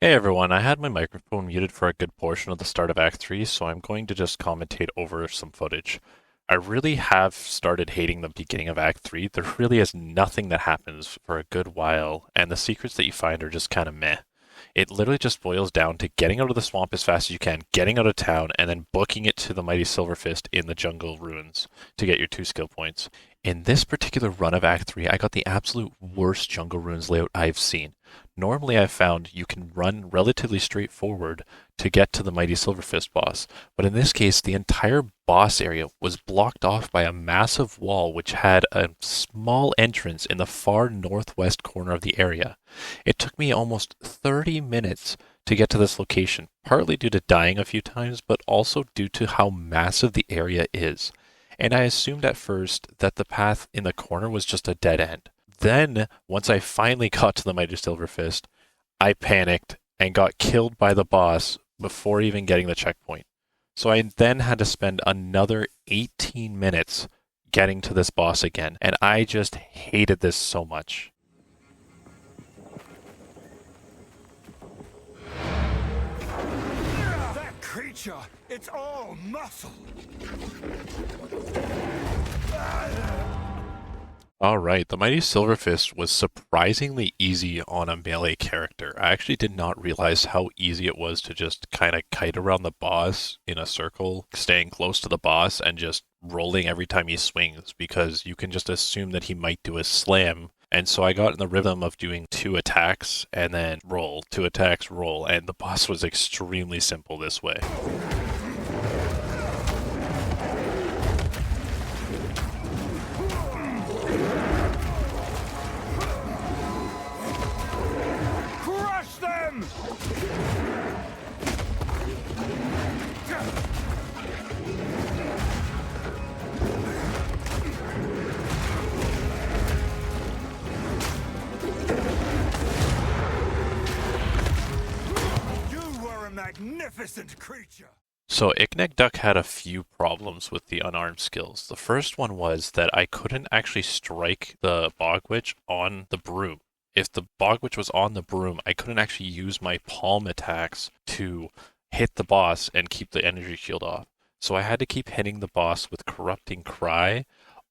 Hey everyone, I had my microphone muted for a good portion of the start of Act 3, so I'm going to just commentate over some footage. I really have started hating the beginning of Act 3. There really is nothing that happens for a good while, and the secrets that you find are just kind of meh. It literally just boils down to getting out of the swamp as fast as you can, getting out of town, and then booking it to the mighty Silverfist in the jungle ruins to get your 2 skill points. In this particular run of Act 3, I got the absolute worst jungle ruins layout I've seen. Normally I've found you can run relatively straightforward to get to the mighty Silverfist boss, but in this case the entire boss area was blocked off by a massive wall which had a small entrance in the far northwest corner of the area. It took me almost 30 minutes to get to this location, partly due to dying a few times, but also due to how massive the area is. And I assumed at first that the path in the corner was just a dead end. Then, once I finally got to the mighty Silverfist, I panicked and got killed by the boss before even getting the checkpoint. So I then had to spend another 18 minutes getting to this boss again, and I just hated this so much. That creature, it's all muscle. Alright, the mighty Silverfist was surprisingly easy on a melee character. I actually did not realize how easy it was to just kind of kite around the boss in a circle, staying close to the boss and just rolling every time he swings, because you can just assume that he might do a slam. And so I got in the rhythm of doing 2 attacks and then roll, 2 attacks, roll, and the boss was extremely simple this way. Crush them! You were a magnificent creature. So Ignagduk had a few problems with the unarmed skills. The first one was that I couldn't actually strike the bog witch on the broom. If the bog witch was on the broom, I couldn't actually use my palm attacks to hit the boss and keep the energy shield off. So I had to keep hitting the boss with corrupting cry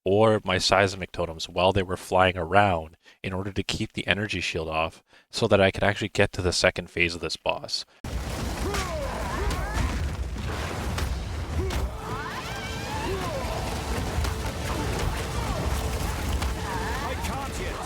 or my seismic totems while they were flying around in order to keep the energy shield off so that I could actually get to the second phase of this boss. I can't yet.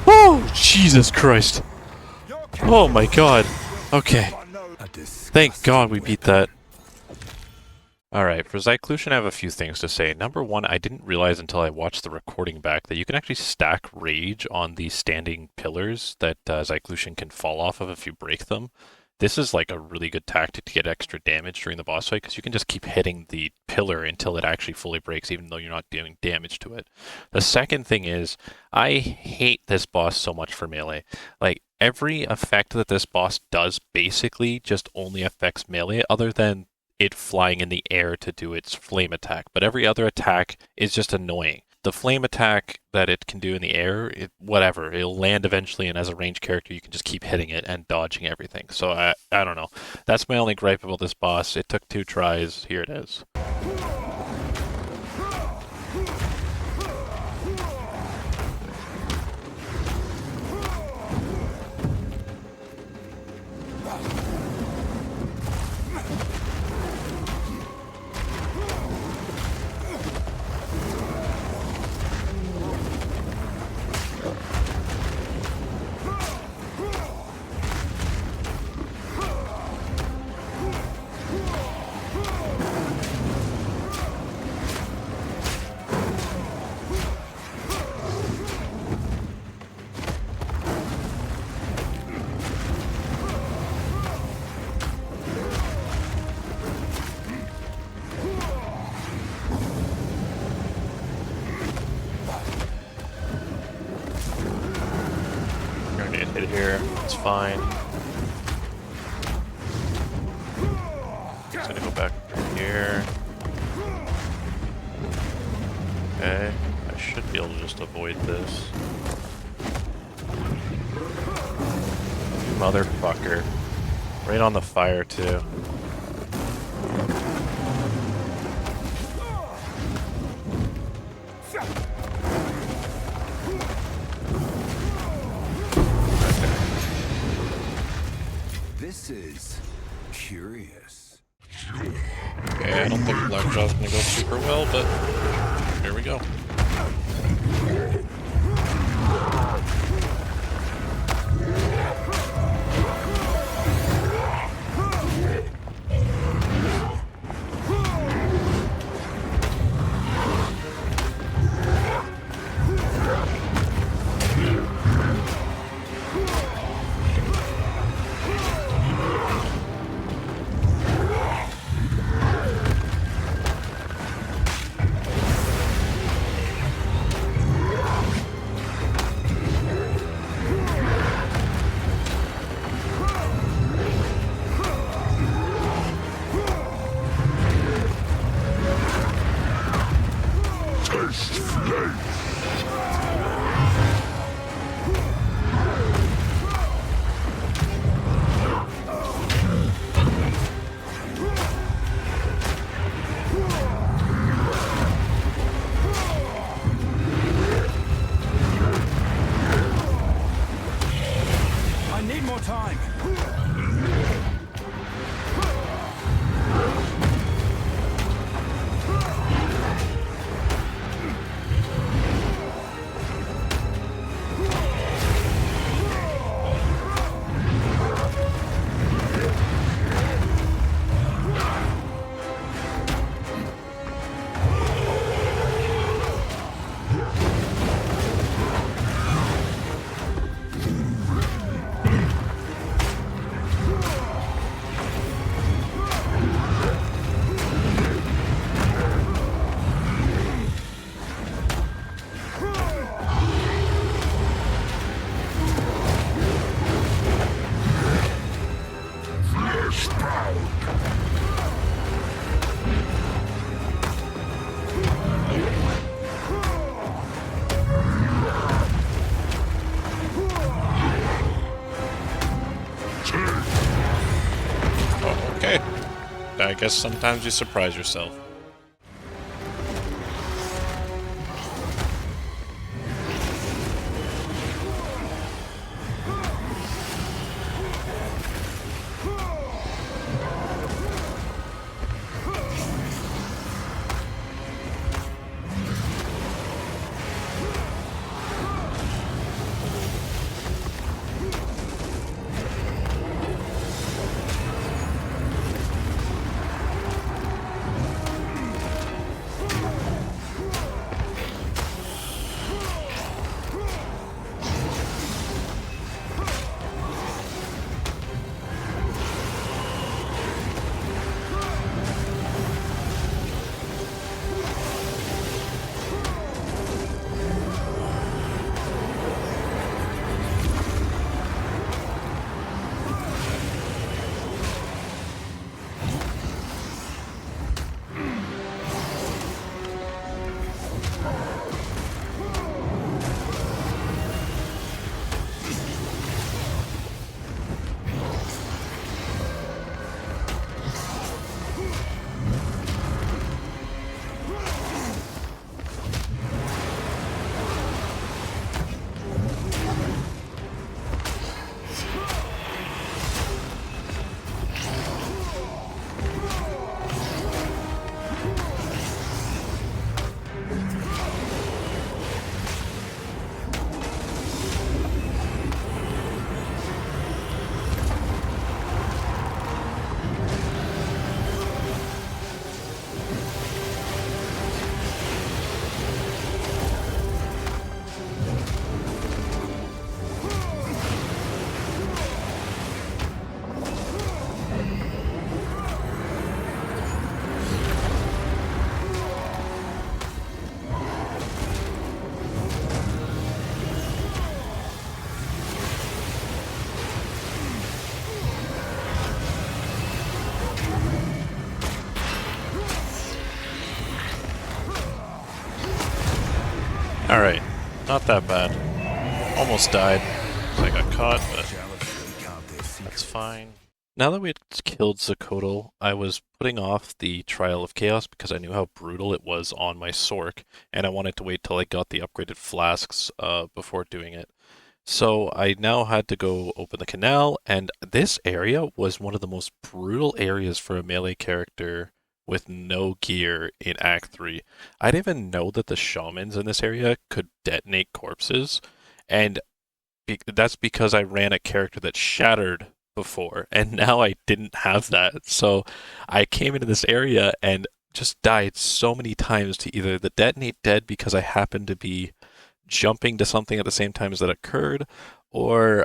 Oh, Jesus Christ. Oh my god. Okay. Thank God we beat that. Alright, for Xyclucian I have a few things to say. Number one, I didn't realize until I watched the recording back that you can actually stack rage on these standing pillars that Xyclucian can fall off of if you break them. this is like a really good tactic to get extra damage during the boss fight because you can just keep hitting the pillar until it actually fully breaks, even though you're not doing damage to it. The second thing is, I hate this boss so much for melee. Like, every effect that this boss does basically just only affects melee, other than it flying in the air to do its flame attack. But every other attack is just annoying. The flame attack that it can do in the air, whatever, it'll land eventually, and as a ranged character, you can just keep hitting it and dodging everything. So I don't know. That's my only gripe about this boss. It took 2 tries. Here it is. Hit here, it's fine. Just gonna go back here. Okay, I should be able to just avoid this. You motherfucker. Right on the fire, too. This is curious. Okay, I don't think Blackjaw's gonna go super well, but here we go. I guess sometimes you surprise yourself. Alright, not that bad. Almost died. So I got caught, but that's fine. Now that we had killed Zicoatl, I was putting off the Trial of Chaos because I knew how brutal it was on my Sork, and I wanted to wait till I got the upgraded flasks before doing it. So I now had to go open the canal, and this area was one of the most brutal areas for a melee character with no gear in Act 3. I didn't even know that the shamans in this area could detonate corpses, and that's because I ran a character that shattered before, and now I didn't have that. So I came into this area and just died so many times to either the detonate dead because I happened to be jumping to something at the same time as that occurred, or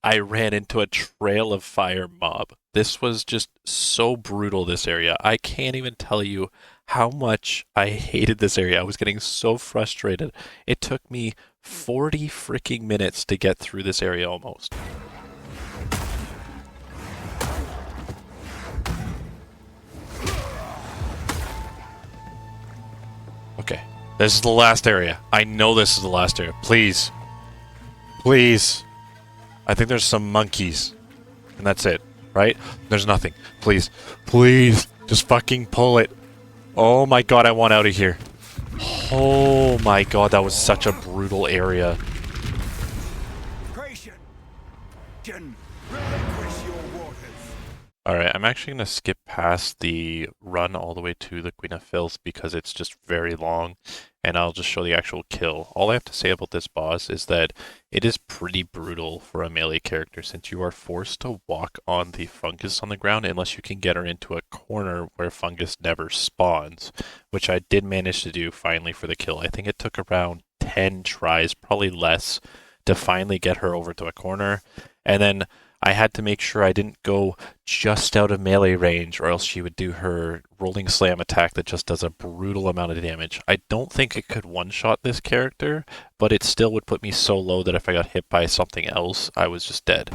I ran into a trail of fire mob. This was just so brutal, this area. I can't even tell you how much I hated this area. I was getting so frustrated. It took me 40 freaking minutes to get through this area almost. Okay. This is the last area. I know this is the last area. Please. Please. I think there's some monkeys. And that's it, right? There's nothing. Please. Please. Just fucking pull it. Oh my god, I want out of here. Oh my god, that was such a brutal area. Alright, I'm actually going to skip past the run all the way to the Queen of Filth because it's just very long, and I'll just show the actual kill. All I have to say about this boss is that it is pretty brutal for a melee character since you are forced to walk on the fungus on the ground unless you can get her into a corner where fungus never spawns, which I did manage to do finally for the kill. I think it took around 10 tries, probably less, to finally get her over to a corner, and then I had to make sure I didn't go just out of melee range or else she would do her rolling slam attack that just does a brutal amount of damage. I don't think it could one-shot this character, but it still would put me so low that if I got hit by something else, I was just dead.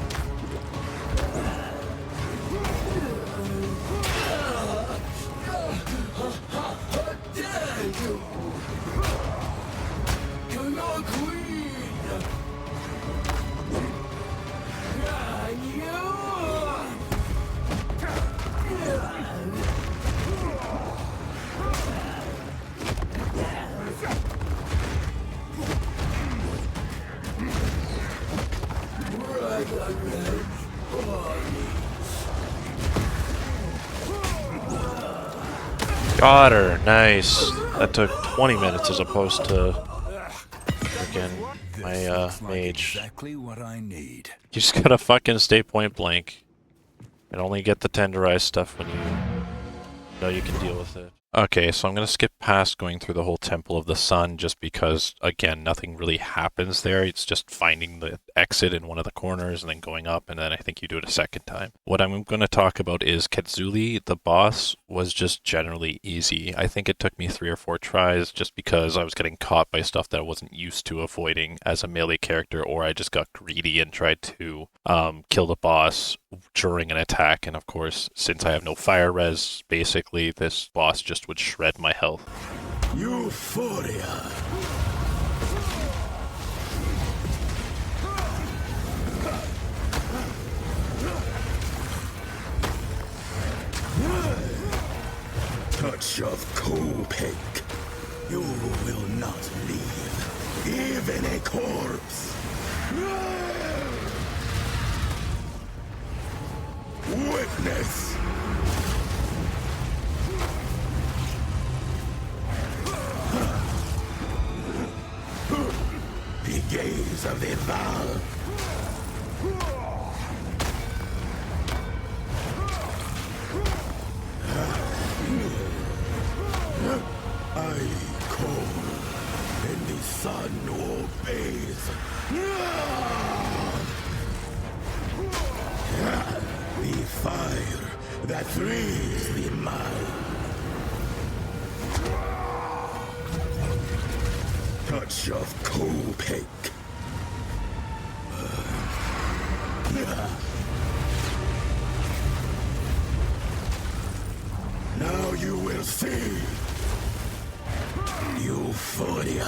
Got her, nice. That took 20 minutes as opposed to freaking my mage. Exactly what I need. You just gotta fucking stay point blank and only get the tenderized stuff when you know you can deal with it. Okay, so I'm going to skip past going through the whole Temple of the Sun just because, again, nothing really happens there. It's just finding the exit in one of the corners and then going up, and then I think you do it a second time. What I'm going to talk about is Ketzuli. The boss was just generally easy. I think it took me 3 or 4 tries just because I was getting caught by stuff that I wasn't used to avoiding as a melee character, or I just got greedy and tried to kill the boss during an attack. And of course, since I have no fire res, basically, this boss just would shred my health. Euphoria. Touch of Kopek. You will not leave, even a corpse. Witness. The gaze of the Val. I call, and the sun obeys. The fire that frees the mind. Touch of Kopek. Now you will see. Euphoria.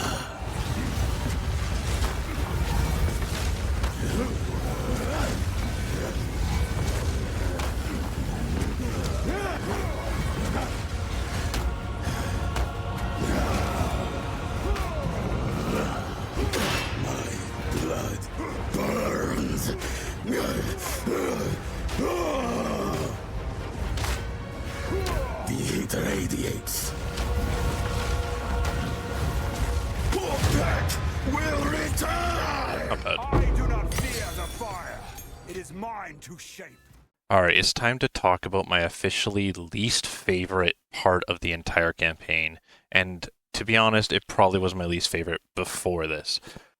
The heat radiates. Puppet will return! Not bad. I do not fear the fire. It is mine to shape. Alright, it's time to talk about my officially least favorite part of the entire campaign. And to be honest, it probably was my least favorite before this.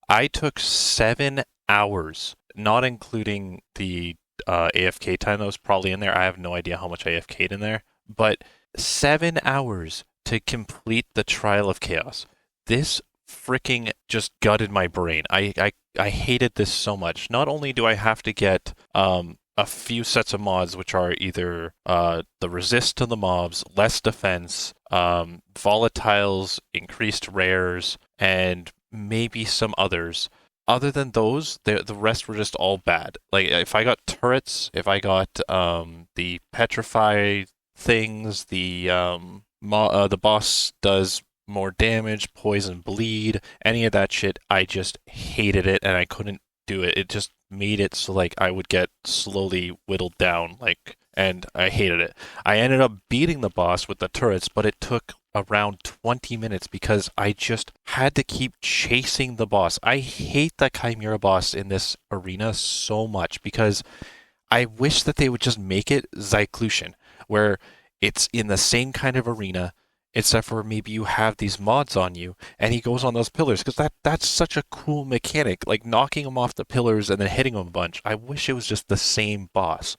I took 7 hours, not including the AFK time that was probably in there. I have no idea how much I AFK'd in there. But 7 hours to complete the Trial of Chaos. This freaking just gutted my brain. I hated this so much. Not only do I have to get a few sets of mods, which are either the resist to the mobs, less defense, volatiles, increased rares, and maybe some others. Other than those, the rest were just all bad. Like, if I got turrets, if I got the petrify things, the boss does more damage, poison, bleed, any of that shit, I just hated it and I couldn't do it. It just made it so like I would get slowly whittled down, like, and I hated it. I ended up beating the boss with the turrets, but it took around 20 minutes because I just had to keep chasing the boss. I hate the Chimera boss in this arena so much because I wish that they would just make it Xyclucian, where it's in the same kind of arena, except for maybe you have these mods on you, and he goes on those pillars, because that's such a cool mechanic, like knocking him off the pillars and then hitting him a bunch. I wish it was just the same boss.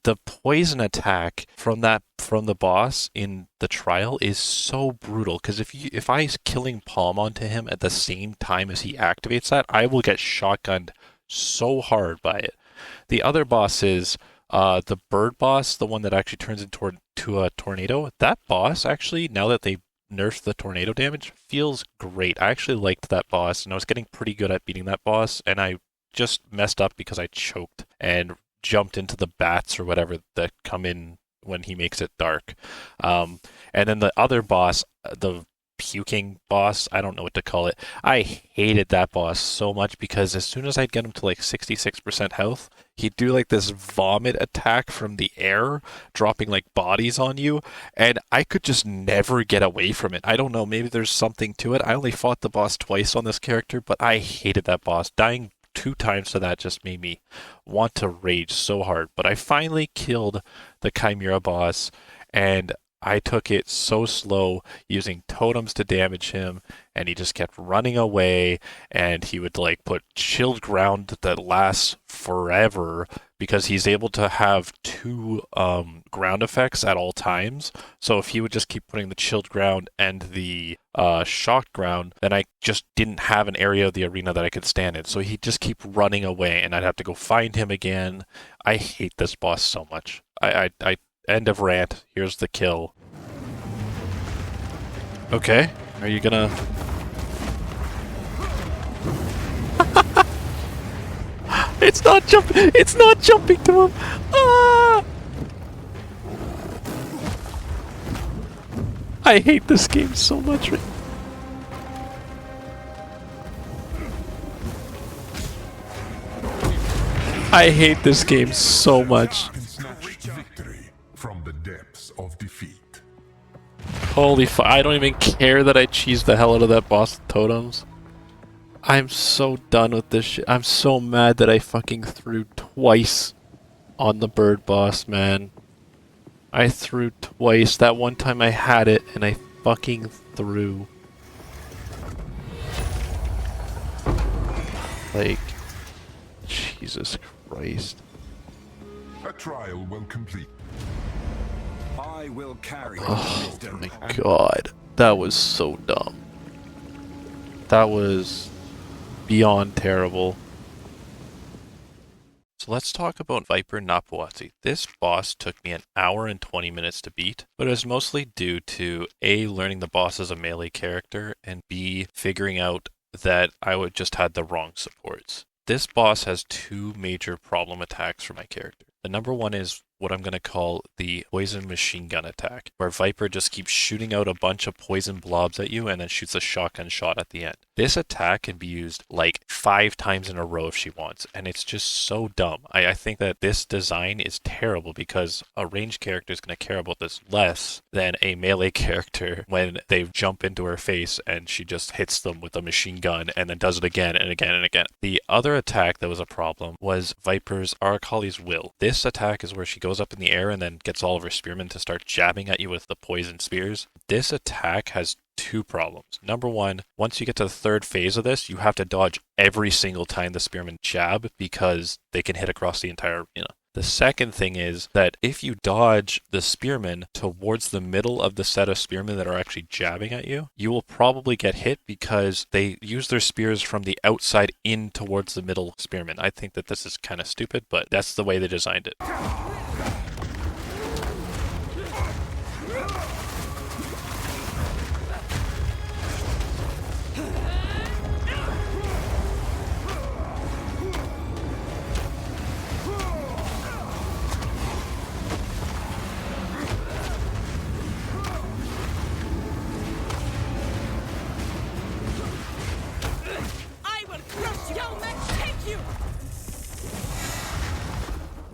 The poison attack from the boss in the trial is so brutal, because if I killing palm onto him at the same time as he activates that, I will get shotgunned so hard by it. The other boss is the bird boss, the one that actually turns into a tornado. That boss, actually, now that they nerfed the tornado damage, feels great. I actually liked that boss, and I was getting pretty good at beating that boss, and I just messed up because I choked and jumped into the bats or whatever that come in when he makes it dark. And then the other boss, the puking boss, I don't know what to call it. I hated that boss so much because as soon as I'd get him to like 66% health, he'd do like this vomit attack from the air, dropping like bodies on you, and I could just never get away from it. I don't know, maybe there's something to it. I only fought the boss twice on this character, but I hated that boss. Dying 2 times to that just made me want to rage so hard. But I finally killed the Chimera boss, and I took it so slow, using totems to damage him, and he just kept running away, and he would like put chilled ground that lasts forever because he's able to have 2 ground effects at all times. So if he would just keep putting the chilled ground and the shocked ground, then I just didn't have an area of the arena that I could stand in. So he'd just keep running away, and I'd have to go find him again. I hate this boss so much. I End of rant. Here's the kill. Okay. Are you gonna... It's not jumping! It's not jumping to him! Ah! I hate this game so much. I hate this game so much. From the depths of defeat. Holy fuck, I don't even care that I cheesed the hell out of that boss with totems. I'm so done with this shit. I'm so mad that I fucking threw twice on the bird boss, man. I threw twice. That one time I had it, and I fucking threw. Like, Jesus Christ. A trial will complete. I will carry Oh wisdom my and god. That was so dumb. That was beyond terrible. So let's talk about Viper Napuazi. This boss took me 1 hour and 20 minutes to beat, but it was mostly due to A, learning the boss as a melee character, and B, figuring out that I would just had the wrong supports. This boss has 2 major problem attacks for my character. The number one is what I'm going to call the poison machine gun attack, where Viper just keeps shooting out a bunch of poison blobs at you and then shoots a shotgun shot at the end. This attack can be used like 5 times in a row if she wants, and it's just so dumb. I think that this design is terrible because a ranged character is going to care about this less than a melee character when they jump into her face and she just hits them with a machine gun and then does it again and again and again. The other attack that was a problem was Viper's Arakali's Will. This attack is where she goes up in the air and then gets all of her spearmen to start jabbing at you with the poison spears. This attack has 2 problems. Number 1, once you get to the 3rd phase of this, you have to dodge every single time the spearmen jab because they can hit across the entire arena. The second thing is that if you dodge the spearmen towards the middle of the set of spearmen that are actually jabbing at you, you will probably get hit because they use their spears from the outside in towards the middle spearmen. I think that this is kind of stupid, but that's the way they designed it.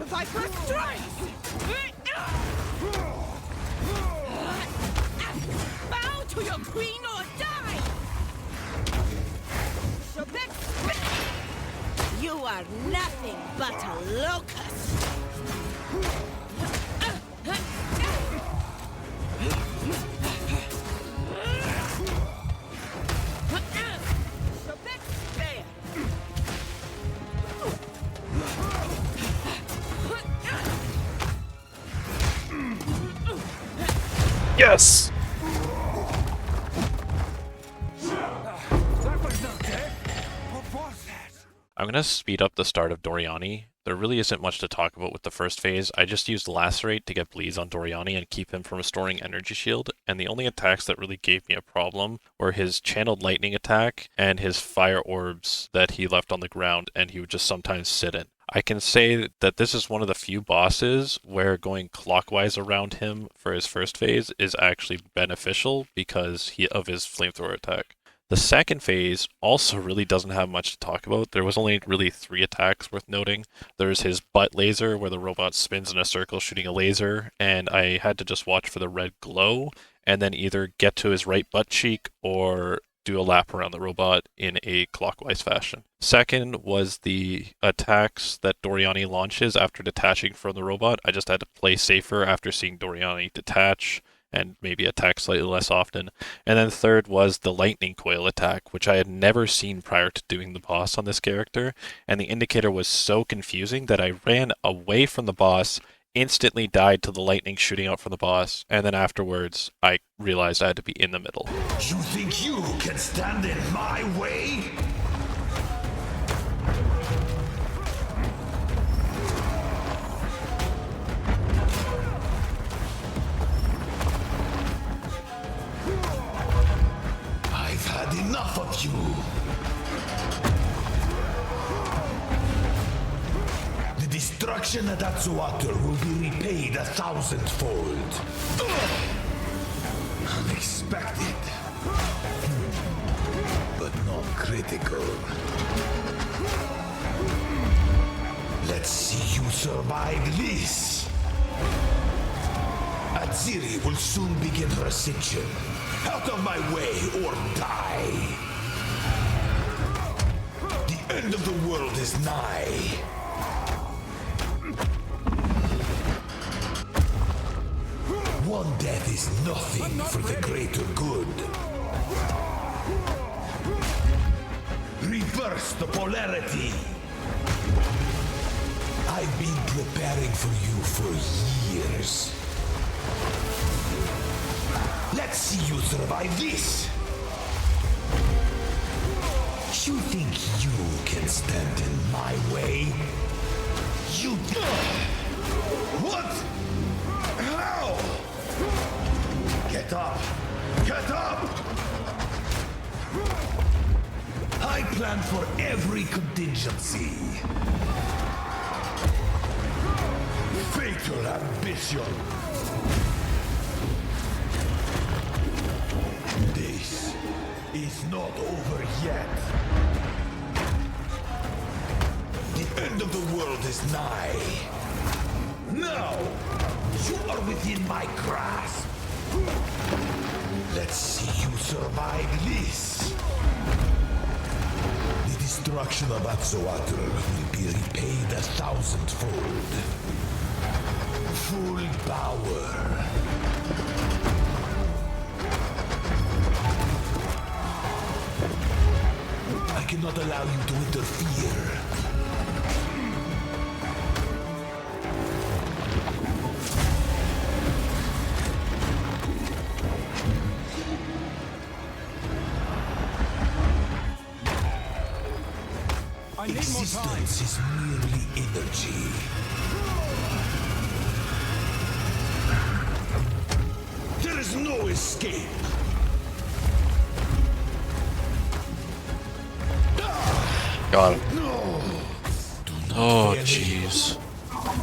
Viper strike! Bow to your queen or die! You are nothing but a locust! Yes! I'm going to speed up the start of Doryani. There really isn't much to talk about with the first phase. I just used Lacerate to get bleeds on Doryani and keep him from restoring energy shield, and the only attacks that really gave me a problem were his channeled lightning attack and his fire orbs that he left on the ground and he would just sometimes sit in. I can say that this is one of the few bosses where going clockwise around him for his first phase is actually beneficial because of his flamethrower attack. The second phase also really doesn't have much to talk about. There was only really 3 attacks worth noting. There's his butt laser where the robot spins in a circle shooting a laser, and I had to just watch for the red glow and then either get to his right butt cheek or do a lap around the robot in a clockwise fashion. Second was the attacks that Doryani launches after detaching from the robot. I just had to play safer after seeing Doryani detach and maybe attack slightly less often. And then third was the lightning coil attack, which I had never seen prior to doing the boss on this character, and the indicator was so confusing that I ran away from the boss, instantly died to the lightning shooting out from the boss, and then afterwards I realized I had to be in the middle. You think you can stand in my way? I've had enough of you. The destruction at Zicoatl will be repaid 1,000-fold. Unexpected, but not critical. Let's see you survive this. Aziri will soon begin her ascension. Out of my way or die. The end of the world is nigh. One death is nothing for the greater good. Reverse the polarity. I've been preparing for you for years. Let's see you survive this. You think you can stand in my way? You... What? How? Get up! Get up! I plan for every contingency. fatal ambition. This is not over yet. The end of the world is nigh. Now, you are within my grasp. Let's see you survive this. The destruction of Zicoatl will be repaid 1,000-fold. Full power. I cannot allow you to interfere. I need more time. Existence is merely energy. There is no escape. Got him. No. Oh, jeez.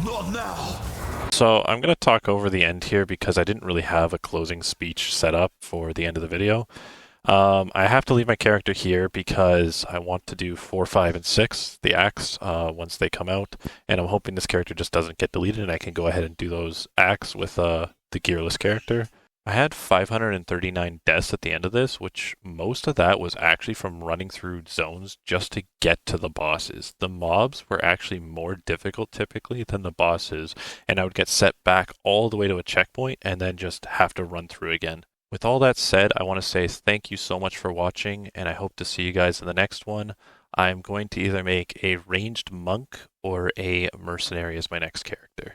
Not now. So I'm going to talk over the end here because I didn't really have a closing speech set up for the end of the video. I have to leave my character here because I want to do 4, 5, and 6, the acts, once they come out, and I'm hoping this character just doesn't get deleted and I can go ahead and do those acts with the Gearless character. I had 539 deaths at the end of this, which most of that was actually from running through zones just to get to the bosses. The mobs were actually more difficult typically than the bosses, and I would get set back all the way to a checkpoint and then just have to run through again. With all that said, I want to say thank you so much for watching, and I hope to see you guys in the next one. I'm going to either make a ranged monk or a mercenary as my next character.